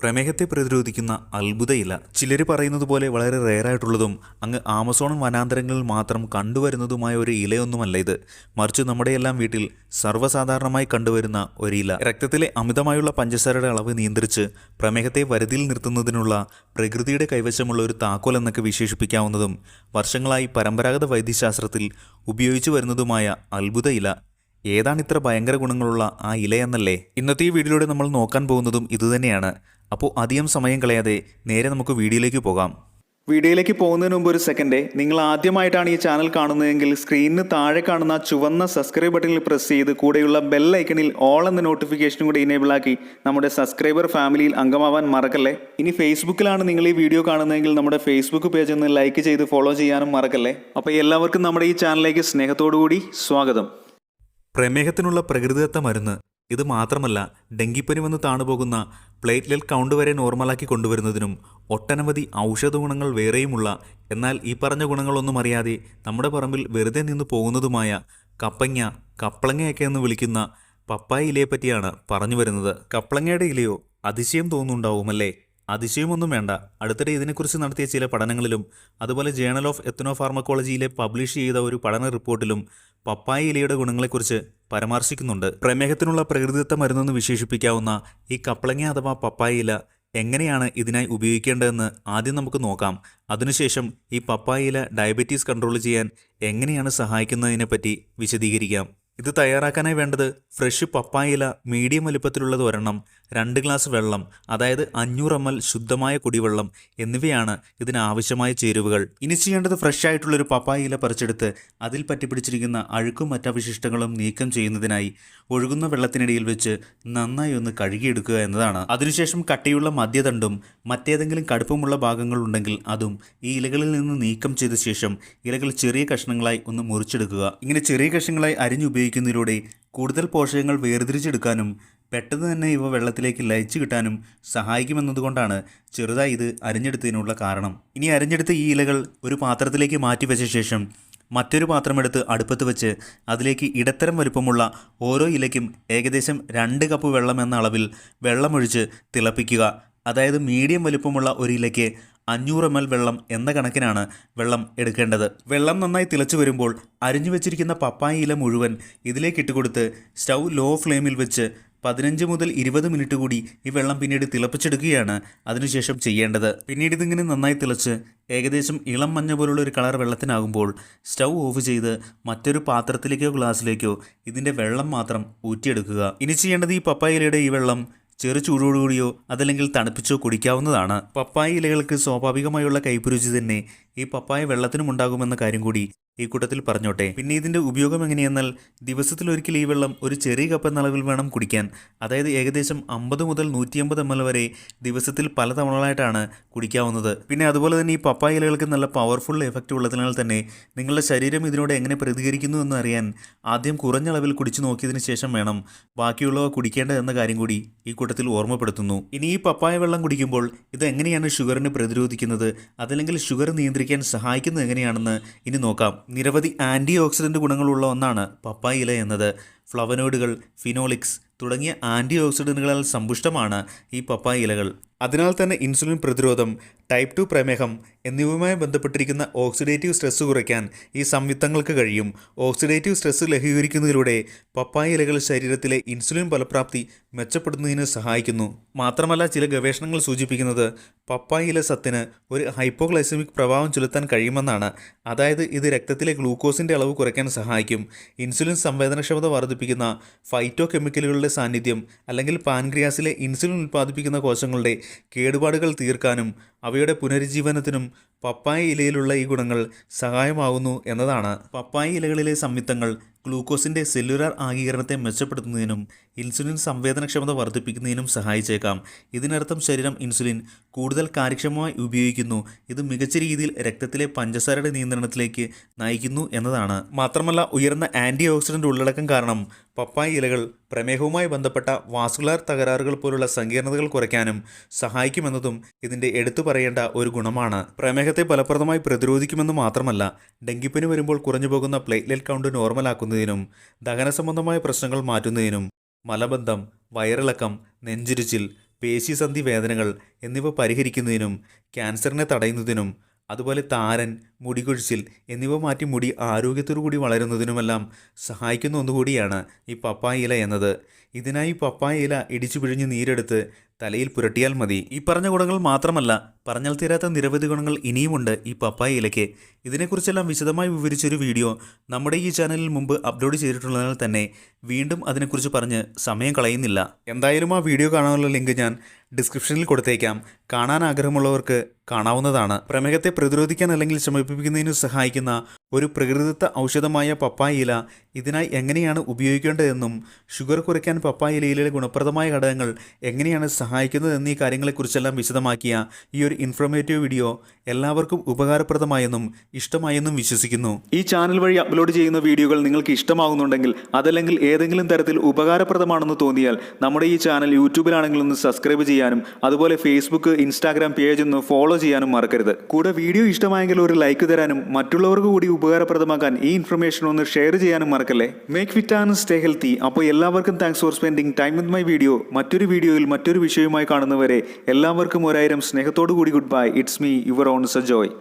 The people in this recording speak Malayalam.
പ്രമേഹത്തെ പ്രതിരോധിക്കുന്ന അത്ഭുത ഇല ചിലർ പറയുന്നത് പോലെ വളരെ റെയറായിട്ടുള്ളതും അങ്ങ് ആമസോൺ വനാന്തരങ്ങളിൽ മാത്രം കണ്ടുവരുന്നതുമായ ഒരു ഇലയൊന്നുമല്ല ഇത്. മറിച്ച് നമ്മുടെയെല്ലാം വീട്ടിൽ സർവ്വസാധാരണമായി കണ്ടുവരുന്ന ഒരു ഇല. രക്തത്തിലെ അമിതമായുള്ള പഞ്ചസാരയുടെ അളവ് നിയന്ത്രിച്ച് പ്രമേഹത്തെ വരുതിയിൽ നിർത്തുന്നതിനുള്ള പ്രകൃതിയുടെ കൈവശമുള്ള ഒരു താക്കോൽ എന്നൊക്കെ വിശേഷിപ്പിക്കാവുന്നതും വർഷങ്ങളായി പരമ്പരാഗത വൈദ്യശാസ്ത്രത്തിൽ ഉപയോഗിച്ചു വരുന്നതുമായ അത്ഭുത ഇല. ഏതാണ് ഇത്ര ഭയങ്കര ഗുണങ്ങളുള്ള ആ ഇലയെന്നല്ലേ ഇന്നത്തെ ഈ വീഡിയോയിലൂടെ നമ്മൾ നോക്കാൻ പോകുന്നതും ഇതുതന്നെയാണ്. അപ്പോൾ അധികം സമയം കളയാതെ നേരെ നമുക്ക് വീഡിയോയിലേക്ക് പോകാം. വീഡിയോയിലേക്ക് പോകുന്നതിന് മുമ്പ് ഒരു സെക്കൻഡ്, നിങ്ങൾ ആദ്യമായിട്ടാണ് ഈ ചാനൽ കാണുന്നതെങ്കിൽ സ്ക്രീനിന് താഴെ കാണുന്ന ചുവന്ന സബ്സ്ക്രൈബ് ബട്ടണിൽ പ്രസ് ചെയ്ത് കൂടെയുള്ള ബെൽ ഐക്കണിൽ ഓൾ എന്ന നോട്ടിഫിക്കേഷനും കൂടി ഇനേബിൾ ആക്കി നമ്മുടെ സബ്സ്ക്രൈബർ ഫാമിലിയിൽ അംഗമാവാൻ മറക്കല്ലേ. ഇനി ഫേസ്ബുക്കിലാണ് നിങ്ങൾ ഈ വീഡിയോ കാണുന്നതെങ്കിൽ നമ്മുടെ ഫേസ്ബുക്ക് പേജ് ഒന്ന് ലൈക്ക് ചെയ്ത് ഫോളോ ചെയ്യാനും മറക്കല്ലേ. അപ്പോൾ എല്ലാവർക്കും നമ്മുടെ ഈ ചാനലിലേക്ക് സ്നേഹത്തോടു കൂടി സ്വാഗതം. പ്രമേഹത്തിനുള്ള പ്രകൃതിദത്ത മരുന്ന് ഇത് മാത്രമല്ല, ഡെങ്കിപ്പനി വന്ന് താണുപോകുന്ന പ്ലേറ്റ്ലെറ്റ് കൗണ്ട് വരെ നോർമലാക്കി കൊണ്ടുവരുന്നതിനും ഒട്ടനവധി ഔഷധ ഗുണങ്ങൾ വേറെയുമുള്ള, എന്നാൽ ഈ പറഞ്ഞ ഗുണങ്ങളൊന്നും അറിയാതെ നമ്മുടെ പറമ്പിൽ വെറുതെ നിന്ന് പോകുന്നതുമായ കപ്പങ്ങ, കപ്ലങ്ങയൊക്കെ എന്ന് വിളിക്കുന്ന പപ്പായ ഇലയെ പറ്റിയാണ് പറഞ്ഞു വരുന്നത്. കപ്ലങ്ങയുടെ ഇലയോ? അതിശയം തോന്നുന്നുണ്ടാവുമല്ലേ? അതിശയമൊന്നും വേണ്ട. അടുത്തിടെ ഇതിനെക്കുറിച്ച് നടത്തിയ ചില പഠനങ്ങളിലും അതുപോലെ ജേണൽ ഓഫ് എത്നോഫാർമക്കോളജിയിലെ പബ്ലിഷ് ചെയ്ത ഒരു പഠന റിപ്പോർട്ടിലും പപ്പായ ഇലയുടെ ഗുണങ്ങളെക്കുറിച്ച് പരാമർശിക്കുന്നുണ്ട്. പ്രമേഹത്തിനുള്ള പ്രകൃതിദത്ത മരുന്നെന്ന് വിശേഷിപ്പിക്കാവുന്ന ഈ കപ്ലങ്ങ അഥവാ പപ്പായ ഇല എങ്ങനെയാണ് ഇതിനായി ഉപയോഗിക്കേണ്ടതെന്ന് ആദ്യം നമുക്ക് നോക്കാം. അതിനുശേഷം ഈ പപ്പായ ഇല ഡയബറ്റീസ് കൺട്രോൾ ചെയ്യാൻ എങ്ങനെയാണ് സഹായിക്കുന്നതിനെപ്പറ്റി വിശദീകരിക്കാം. ഇത് തയ്യാറാക്കാനായി വേണ്ടത് ഫ്രഷ് പപ്പായ ഇല മീഡിയം വലുപ്പത്തിലുള്ളത് ഒരെണ്ണം, 2 ഗ്ലാസ് വെള്ളം, അതായത് 500 ml ശുദ്ധമായ കുടിവെള്ളം എന്നിവയാണ് ഇതിനാവശ്യമായ ചേരുവകൾ. ഇനി ചെയ്യേണ്ടത് ഫ്രഷ് ആയിട്ടുള്ളൊരു പപ്പായ ഇല പറിച്ചെടുത്ത് അതിൽ പറ്റിപ്പിടിച്ചിരിക്കുന്ന അഴുക്കും മറ്റവശിഷ്ടങ്ങളും നീക്കം ചെയ്യുന്നതിനായി ഒഴുകുന്ന വെള്ളത്തിനിടയിൽ വെച്ച് നന്നായി ഒന്ന് കഴുകിയെടുക്കുക എന്നതാണ്. അതിനുശേഷം കട്ടിയുള്ള മധ്യദണ്ഡും മറ്റേതെങ്കിലും കടുപ്പമുള്ള ഭാഗങ്ങൾ ഉണ്ടെങ്കിൽ അതും ഈ ഇലകളിൽ നിന്ന് നീക്കം ചെയ്ത ശേഷം ഇലകൾ ചെറിയ കഷ്ണങ്ങളായി ഒന്ന് മുറിച്ചെടുക്കുക. ഇങ്ങനെ ചെറിയ കഷ്ണങ്ങളായി അരിഞ്ഞുപയോഗിക്കുന്നതിലൂടെ കൂടുതൽ പോഷകങ്ങൾ വേർതിരിച്ചെടുക്കാനും പെട്ടെന്ന് തന്നെ ഇവ വെള്ളത്തിലേക്ക് ലയിച്ചു കിട്ടാനും സഹായിക്കുമെന്നതുകൊണ്ടാണ് ചെറുതായി ഇത് അരിഞ്ഞെടുത്തതിനുള്ള കാരണം. ഇനി അരിഞ്ഞെടുത്ത ഈ ഇലകൾ ഒരു പാത്രത്തിലേക്ക് മാറ്റിവെച്ച ശേഷം മറ്റൊരു പാത്രമെടുത്ത് അടുപ്പത്ത് വെച്ച് അതിലേക്ക് ഇടത്തരം വലുപ്പമുള്ള ഓരോ ഇലയ്ക്കും ഏകദേശം 2 കപ്പ് വെള്ളം എന്ന അളവിൽ വെള്ളമൊഴിച്ച് തിളപ്പിക്കുക. അതായത് മീഡിയം വലുപ്പമുള്ള ഒരു ഇലയ്ക്ക് 500 ml വെള്ളം എന്ന കണക്കിനാണ് വെള്ളം എടുക്കേണ്ടത്. വെള്ളം നന്നായി തിളച്ചു വരുമ്പോൾ അരിഞ്ഞു വെച്ചിരിക്കുന്ന പപ്പായ ഇല മുഴുവൻ ഇതിലേക്ക് ഇട്ടുകൊടുത്ത് സ്റ്റൗ ലോ ഫ്ലെയിമിൽ വെച്ച് 15 മുതൽ 20 മിനിറ്റ് കൂടി ഈ വെള്ളം പിന്നീട് തിളപ്പിച്ചെടുക്കുകയാണ് അതിനുശേഷം ചെയ്യേണ്ടത്. പിന്നീട് ഇതിങ്ങനെ നന്നായി തിളച്ച് ഏകദേശം ഇളം മഞ്ഞ പോലുള്ള ഒരു കളർ വെള്ളത്തിനാകുമ്പോൾ സ്റ്റൗ ഓഫ് ചെയ്ത് മറ്റൊരു പാത്രത്തിലേക്കോ ഗ്ലാസ്സിലേക്കോ ഇതിൻ്റെ വെള്ളം മാത്രം ഊറ്റിയെടുക്കുക. ഇനി ചെയ്യേണ്ടത് ഈ പപ്പായ ഇലയുടെ ഈ വെള്ളം ചെറു ചൂടോടുകൂടിയോ അതല്ലെങ്കിൽ തണുപ്പിച്ചോ കുടിക്കാവുന്നതാണ്. പപ്പായ ഇലകൾക്ക് സ്വാഭാവികമായുള്ള കൈപ്പുരുചി തന്നെ ഈ പപ്പായ വെള്ളത്തിനും ഉണ്ടാകുമെന്ന കാര്യം കൂടി ഈ കൂട്ടത്തിൽ പറഞ്ഞോട്ടെ. പിന്നെ ഇതിൻ്റെ ഉപയോഗം എങ്ങനെയെന്നാൽ ദിവസത്തിലൊരിക്കൽ ഈ വെള്ളം ഒരു ചെറിയ കപ്പ് എന്ന അളവിൽ വേണം കുടിക്കാൻ. അതായത് ഏകദേശം 50 മുതൽ 150 ml വരെ ദിവസത്തിൽ പല തവണകളായിട്ടാണ് കുടിക്കാവുന്നത്. പിന്നെ അതുപോലെ തന്നെ ഈ പപ്പായ ഇലകൾക്ക് നല്ല പവർഫുൾ എഫക്റ്റ് ഉള്ളതിനാൽ തന്നെ നിങ്ങളുടെ ശരീരം ഇതിനോട് എങ്ങനെ പ്രതികരിക്കുന്നു എന്ന് അറിയാൻ ആദ്യം കുറഞ്ഞ അളവിൽ കുടിച്ചു നോക്കിയതിന് ശേഷം വേണം ബാക്കിയുള്ളവ കുടിക്കേണ്ടത് എന്ന കാര്യം കൂടി ഈ കൂട്ടത്തിൽ ഓർമ്മപ്പെടുത്തുന്നു. ഇനി ഈ പപ്പായ വെള്ളം കുടിക്കുമ്പോൾ ഇത് എങ്ങനെയാണ് ഷുഗറിനെ പ്രതിരോധിക്കുന്നത്, അതല്ലെങ്കിൽ ഷുഗർ നിയന്ത്രിക്കാൻ സഹായിക്കുന്നത് എങ്ങനെയാണെന്ന് ഇനി നോക്കാം. നിരവധി ആൻറ്റി ഓക്സിഡൻറ്റ് ഗുണങ്ങളുള്ള ഒന്നാണ് പപ്പായ ഇല എന്നത്. ഫ്ലവനോയിഡുകൾ, ഫിനോളിക്സ് തുടങ്ങിയ ആൻറ്റി ഓക്സിഡൻറ്റുകളാൽ സമ്പുഷ്ടമാണ് ഈ പപ്പായ ഇലകൾ. അതിനാൽ തന്നെ ഇൻസുലിൻ പ്രതിരോധം, ടൈപ്പ് 2 പ്രമേഹം എന്നിവയുമായി ബന്ധപ്പെട്ടിരിക്കുന്ന ഓക്സിഡേറ്റീവ് സ്ട്രെസ് കുറയ്ക്കാൻ ഈ സംയുക്തങ്ങൾക്ക് കഴിയും. ഓക്സിഡേറ്റീവ് സ്ട്രെസ് ലഘൂകരിക്കുന്നതിലൂടെ പപ്പായ ഇലകൾ ശരീരത്തിലെ ഇൻസുലിൻ ഫലപ്രാപ്തി മെച്ചപ്പെടുന്നതിന് സഹായിക്കുന്നു. മാത്രമല്ല, ചില ഗവേഷണങ്ങൾ സൂചിപ്പിക്കുന്നത് പപ്പായ ഇല സത്തിന് ഒരു ഹൈപ്പോഗ്ലൈസമിക് പ്രഭാവം ചെലുത്താൻ കഴിയുമെന്നാണ്. അതായത് ഇത് രക്തത്തിലെ ഗ്ലൂക്കോസിൻ്റെ അളവ് കുറയ്ക്കാൻ സഹായിക്കും. ഇൻസുലിൻ സംവേദനക്ഷമത വർദ്ധിപ്പിക്കുന്ന ഫൈറ്റോ കെമിക്കലുകളുടെ സാന്നിധ്യം അല്ലെങ്കിൽ പാൻക്രിയാസിലെ ഇൻസുലിൻ ഉൽപ്പാദിപ്പിക്കുന്ന കോശങ്ങളുടെ കേടുപാടുകൾ തീർക്കാനും അവയുടെ പുനരുജ്ജീവനത്തിനും പപ്പായ ഇലയിലുള്ള ഈ ഗുണങ്ങൾ സഹായമാകുന്നു എന്നതാണ്. പപ്പായ ഇലകളിലെ സംയുക്തങ്ങൾ ഗ്ലൂക്കോസിൻ്റെ സെല്ലുലാർ ആഗീകരണത്തെ മെച്ചപ്പെടുത്തുന്നതിനും ഇൻസുലിൻ സംവേദനക്ഷമത വർദ്ധിപ്പിക്കുന്നതിനും സഹായിച്ചേക്കാം. ഇതിനർത്ഥം ശരീരം ഇൻസുലിൻ കൂടുതൽ കാര്യക്ഷമമായി ഉപയോഗിക്കുന്നു. ഇത് മികച്ച രീതിയിൽ രക്തത്തിലെ പഞ്ചസാരയുടെ നിയന്ത്രണത്തിലേക്ക് നയിക്കുന്നു എന്നതാണ്. മാത്രമല്ല, ഉയർന്ന ആൻറ്റി ഓക്സിഡൻ്റ് ഉള്ളടക്കം കാരണം പപ്പായ ഇലകൾ പ്രമേഹവുമായി ബന്ധപ്പെട്ട വാസ്കുലാർ തകരാറുകൾ പോലുള്ള സങ്കീർണതകൾ കുറയ്ക്കാനും സഹായിക്കുമെന്നതും ഇതിൻ്റെ എടുത്തു പറയേണ്ട ഒരു ഗുണമാണ്. പ്രമേഹത്തെ ഫലപ്രദമായി പ്രതിരോധിക്കുമെന്ന് മാത്രമല്ല, ഡെങ്കിപ്പനി വരുമ്പോൾ കുറഞ്ഞു പോകുന്ന പ്ലേറ്റ്ലെറ്റ് കൗണ്ട് നോർമലാക്കുന്നതിനും ദഹന സംബന്ധമായ പ്രശ്നങ്ങൾ മാറ്റുന്നതിനും മലബന്ധം, വയറിളക്കം, നെഞ്ചിരിച്ചിൽ, പേശിസന്ധി വേദനകൾ എന്നിവ പരിഹരിക്കുന്നതിനും ക്യാൻസറിനെ തടയുന്നതിനും അതുപോലെ താരൻ, മുടികൊഴിച്ചിൽ എന്നിവ മാറ്റി മുടി ആരോഗ്യത്തോടു കൂടി വളരുന്നതിനുമെല്ലാം സഹായിക്കുന്ന ഒന്നുകൂടിയാണ് ഈ പപ്പായ ഇല എന്നത്. ഇതിനായി പപ്പായ ഇല ഇടിച്ചു പിഴിഞ്ഞ് നീരെടുത്ത് തലയിൽ പുരട്ടിയാൽ മതി. ഈ പറഞ്ഞ ഗുണങ്ങൾ മാത്രമല്ല, പറഞ്ഞാൽ തീരാത്ത നിരവധി ഗുണങ്ങൾ ഇനിയുമുണ്ട് ഈ പപ്പായ ഇലയ്ക്ക്. ഇതിനെക്കുറിച്ചെല്ലാം വിശദമായി വിവരിച്ചൊരു വീഡിയോ നമ്മുടെ ഈ ചാനലിൽ മുമ്പ് അപ്ലോഡ് ചെയ്തിട്ടുള്ളതിനാൽ തന്നെ വീണ്ടും അതിനെക്കുറിച്ച് പറഞ്ഞ് സമയം കളയുന്നില്ല. എന്തായാലും ആ വീഡിയോ കാണാനുള്ള ലിങ്ക് ഞാൻ ഡിസ്ക്രിപ്ഷനിൽ കൊടുത്തേക്കാം. കാണാൻ ആഗ്രഹമുള്ളവർക്ക് കാണാവുന്നതാണ്. പ്രമേഹത്തെ പ്രതിരോധിക്കാൻ അല്ലെങ്കിൽ ശമിപ്പിക്കുന്നതിന് സഹായിക്കുന്ന ഒരു പ്രകൃതിദത്ത ഔഷധമായ പപ്പായ ഇല ഇതിനായി എങ്ങനെയാണ് ഉപയോഗിക്കേണ്ടതെന്നും ഷുഗർ കുറയ്ക്കാൻ പപ്പായ ഇലയിലെ ഗുണപ്രദമായ ഘടകങ്ങൾ എങ്ങനെയാണ് സഹായിക്കുന്നത് എന്നീ കാര്യങ്ങളെക്കുറിച്ചെല്ലാം വിശദമാക്കിയ ഈ ഒരു ഇൻഫോർമേറ്റീവ് വീഡിയോ എല്ലാവർക്കും ഉപകാരപ്രദമായെന്നും ഇഷ്ടമായെന്നും വിശ്വസിക്കുന്നു. ഈ ചാനൽ വഴി അപ്ലോഡ് ചെയ്യുന്ന വീഡിയോകൾ നിങ്ങൾക്ക് ഇഷ്ടമാകുന്നുണ്ടെങ്കിൽ അതല്ലെങ്കിൽ ഏതെങ്കിലും തരത്തിൽ ഉപകാരപ്രദമാണെന്ന് തോന്നിയാൽ നമ്മുടെ ഈ ചാനൽ യൂട്യൂബിലാണെങ്കിൽ ഒന്ന് സബ്സ്ക്രൈബ് ചെയ്യാനും അതുപോലെ ഫേസ്ബുക്ക്, ഇൻസ്റ്റാഗ്രാം പേജ് ഒന്ന് ഫോളോ ചെയ്യാനും മറക്കരുത്. കൂടെ വീഡിയോ ഇഷ്ടമായെങ്കിൽ ഒരു ലൈക്ക് തരാനും മറ്റുള്ളവർക്ക് കൂടി ഉപകാരപ്രദമാക്കാൻ ഈ ഇൻഫർമേഷൻ ഒന്ന് ഷെയർ ചെയ്യാനും മറക്കല്ലേ. Make fit and stay healthy. അപ്പോൾ എല്ലാവർക്കും thanks for spending time with my video. മറ്റൊരു വീഡിയോയിൽ മറ്റൊരു വിഷയവുമായി കാണുന്നവരെ എല്ലാവർക്കും 1000 സ്നേഹത്തോടു കൂടി good bye. It's me your own Sajoy.